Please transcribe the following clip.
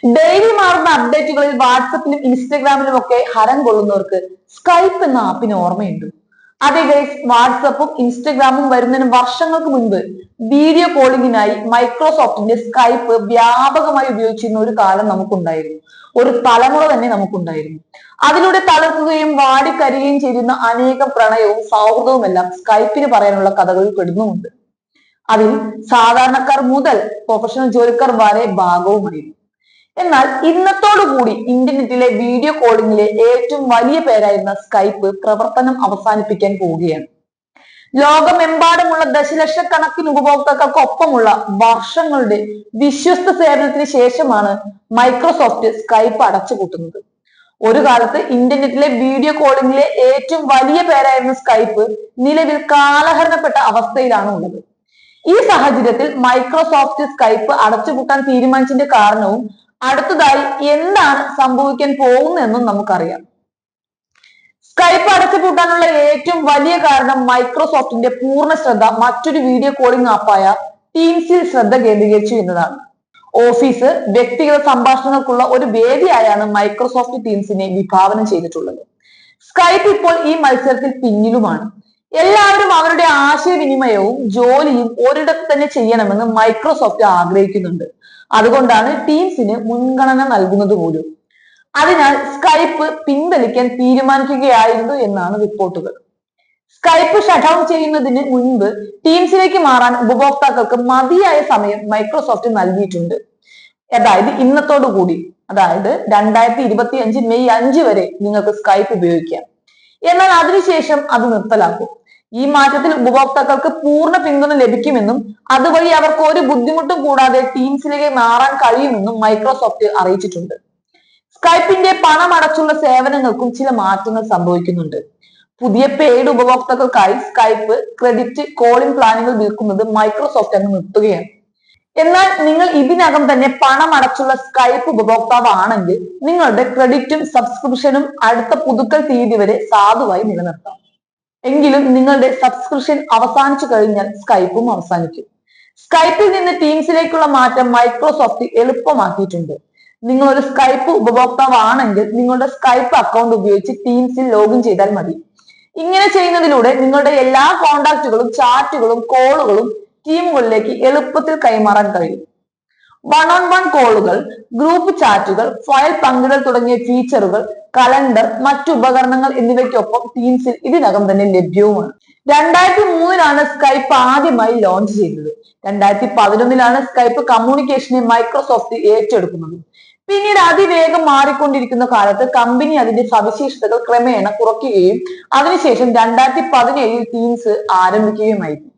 Daily മാറുന്ന അപ്ഡേറ്റുകളിൽ വാട്സപ്പിലും ഇൻസ്റ്റഗ്രാമിലും ഒക്കെ ഹരം കൊള്ളുന്നവർക്ക് സ്കൈപ്പ് എന്ന ആപ്പിന് ഓർമ്മയുണ്ട്. അതെ ഗൈസ്, വാട്സപ്പും ഇൻസ്റ്റഗ്രാമും വരുന്നതിന് വർഷങ്ങൾക്ക് മുൻപ് വീഡിയോ കോളിംഗിനായി മൈക്രോസോഫ്റ്റിന്റെ സ്കൈപ്പ് വ്യാപകമായി ഉപയോഗിച്ചിരുന്ന ഒരു കാലം നമുക്കുണ്ടായിരുന്നു. ഒരു തലമുറ തന്നെ നമുക്കുണ്ടായിരുന്നു. അതിലൂടെ തളർക്കുകയും വാടിക്കരിയുകയും ചെയ്യുന്ന അനേകം പ്രണയവും സൗഹൃദവും എല്ലാം സ്കൈപ്പിന് പറയാനുള്ള കഥകളിൽ പെടുന്നുമുണ്ട്. അതിൽ സാധാരണക്കാർ മുതൽ പ്രൊഫഷണൽ ജോലിക്കാർ വരെ ഭാഗവുമായിരുന്നു. എന്നാൽ ഇന്നത്തോടുകൂടി ഇന്റർനെറ്റിലെ വീഡിയോ കോളിംഗിലെ ഏറ്റവും വലിയ പേരായിരുന്ന സ്കൈപ്പ് പ്രവർത്തനം അവസാനിപ്പിക്കാൻ പോവുകയാണ്. ലോകമെമ്പാടുമുള്ള ദശലക്ഷക്കണക്കിന് ഉപഭോക്താക്കൾക്കൊപ്പമുള്ള വർഷങ്ങളുടെ വിശ്വസ്ത സേവനത്തിന് ശേഷമാണ് മൈക്രോസോഫ്റ്റ് സ്കൈപ്പ് അടച്ചുപൂട്ടുന്നത്. ഒരു കാലത്ത് ഇന്റർനെറ്റിലെ വീഡിയോ കോളിംഗിലെ ഏറ്റവും വലിയ പേരായിരുന്ന സ്കൈപ്പ് നിലവിൽ കാലഹരണപ്പെട്ട അവസ്ഥയിലാണ് ഉള്ളത്. ഈ സാഹചര്യത്തിൽ മൈക്രോസോഫ്റ്റ് സ്കൈപ്പ് അടച്ചുപൂട്ടാൻ തീരുമാനിച്ചതിന്റെ കാരണവും അടുത്തതായി എന്താണ് സംഭവിക്കാൻ പോകുന്നതെന്നും നമുക്കറിയാം. സ്കൈപ്പ് അടച്ചുപൂട്ടാനുള്ള ഏറ്റവും വലിയ കാരണം മൈക്രോസോഫ്റ്റിന്റെ പൂർണ്ണ ശ്രദ്ധ മറ്റൊരു വീഡിയോ കോളിംഗ് ആപ്പായ ടീംസിൽ ശ്രദ്ധ കേന്ദ്രീകരിച്ചു എന്നതാണ്. ഓഫീസ്, വ്യക്തിഗത സംഭാഷണങ്ങൾക്കുള്ള ഒരു വേദിയായാണ് മൈക്രോസോഫ്റ്റ് ടീംസിനെ വിഭാവനം ചെയ്തിട്ടുള്ളത്. സ്കൈപ്പ് ഇപ്പോൾ ഈ മത്സരത്തിൽ പിന്നിലുമാണ്. എല്ലാവരും അവരുടെ ആശയവിനിമയവും ജോലിയും ഒരിടത്ത് തന്നെ ചെയ്യണമെന്ന് മൈക്രോസോഫ്റ്റ് ആഗ്രഹിക്കുന്നുണ്ട്. അതുകൊണ്ടാണ് ടീംസിന് മുൻഗണന നൽകുന്നത് പോലും. അതിനാൽ സ്കൈപ്പ് പിൻവലിക്കാൻ തീരുമാനിക്കുകയായിരുന്നു എന്നാണ് റിപ്പോർട്ടുകൾ. സ്കൈപ്പ് ഷട്ട് ഡൗൺ ചെയ്യുന്നതിന് മുൻപ് ടീംസിലേക്ക് മാറാൻ ഉപഭോക്താക്കൾക്ക് മതിയായ സമയം മൈക്രോസോഫ്റ്റ് നൽകിയിട്ടുണ്ട്. അതായത് ഇന്നത്തോടു കൂടി, അതായത് 2025 മെയ് 5 വരെ നിങ്ങൾക്ക് സ്കൈപ്പ് ഉപയോഗിക്കാം. എന്നാൽ അതിനുശേഷം അത് നിർത്തലാക്കും. ഈ മാറ്റത്തിൽ ഉപഭോക്താക്കൾക്ക് പൂർണ്ണ പിന്തുണ ലഭിക്കുമെന്നും അതുവഴി അവർക്ക് ഒരു ബുദ്ധിമുട്ടും കൂടാതെ ടീംസിലേക്ക് മാറാൻ കഴിയുമെന്നും മൈക്രോസോഫ്റ്റ് അറിയിച്ചിട്ടുണ്ട്. സ്കൈപ്പിന്റെ പണമടച്ചുള്ള സേവനങ്ങൾക്കും ചില മാറ്റങ്ങൾ സംഭവിക്കുന്നുണ്ട്. പുതിയ പെയ്ഡ് ഉപഭോക്താക്കൾക്കായി സ്കൈപ്പ് ക്രെഡിറ്റ് കോളിംഗ് പ്ലാനുകൾ വിൽക്കുന്നത് മൈക്രോസോഫ്റ്റ് അങ്ങ് നിർത്തുകയാണ്. എന്നാൽ നിങ്ങൾ ഇതിനകം തന്നെ പണമടച്ചുള്ള സ്കൈപ്പ് ഉപഭോക്താവാണെങ്കിൽ നിങ്ങളുടെ ക്രെഡിറ്റും സബ്സ്ക്രിപ്ഷനും അടുത്ത പുതുക്കൽ തീയതി വരെ സാധുവായി നിലനിർത്താം. എങ്കിലും നിങ്ങളുടെ സബ്സ്ക്രിപ്ഷൻ അവസാനിച്ചു കഴിഞ്ഞാൽ സ്കൈപ്പും അവസാനിക്കും. സ്കൈപ്പിൽ നിന്ന് ടീംസിലേക്കുള്ള മാറ്റം മൈക്രോസോഫ്റ്റ് എളുപ്പമാക്കിയിട്ടുണ്ട്. നിങ്ങൾ ഒരു സ്കൈപ്പ് ഉപഭോക്താവാണെങ്കിൽ നിങ്ങളുടെ സ്കൈപ്പ് അക്കൗണ്ട് ഉപയോഗിച്ച് ടീംസിൽ ലോഗിൻ ചെയ്താൽ മതി. ഇങ്ങനെ ചെയ്യുന്നതിലൂടെ നിങ്ങളുടെ എല്ലാ കോണ്ടാക്റ്റുകളും ചാറ്റുകളും കോളുകളും ടീമുകളിലേക്ക് എളുപ്പത്തിൽ കൈമാറാൻ കഴിയും. വൺ ഓൺ വൺ കോളുകൾ, ഗ്രൂപ്പ് ചാറ്റുകൾ, ഫയൽ പങ്കിടൽ തുടങ്ങിയ ഫീച്ചറുകൾ, കലണ്ടർ, മറ്റു ഉപകരണങ്ങൾ എന്നിവയ്ക്കൊപ്പം ടീംസിൽ ഇതിനകം തന്നെ ലഭ്യവുമാണ്. 2003 സ്കൈപ്പ് ആദ്യമായി ലോഞ്ച് ചെയ്തത്. 2011 സ്കൈപ്പ് കമ്മ്യൂണിക്കേഷനെ മൈക്രോസോഫ്റ്റ് ഏറ്റെടുക്കുന്നത്. പിന്നീട് അതിവേഗം മാറിക്കൊണ്ടിരിക്കുന്ന കാലത്ത് കമ്പനി അതിന്റെ സവിശേഷതകൾ ക്രമേണ കുറയ്ക്കുകയും അതിനുശേഷം 2017 ടീംസ് ആരംഭിക്കുകയുമായിരുന്നു.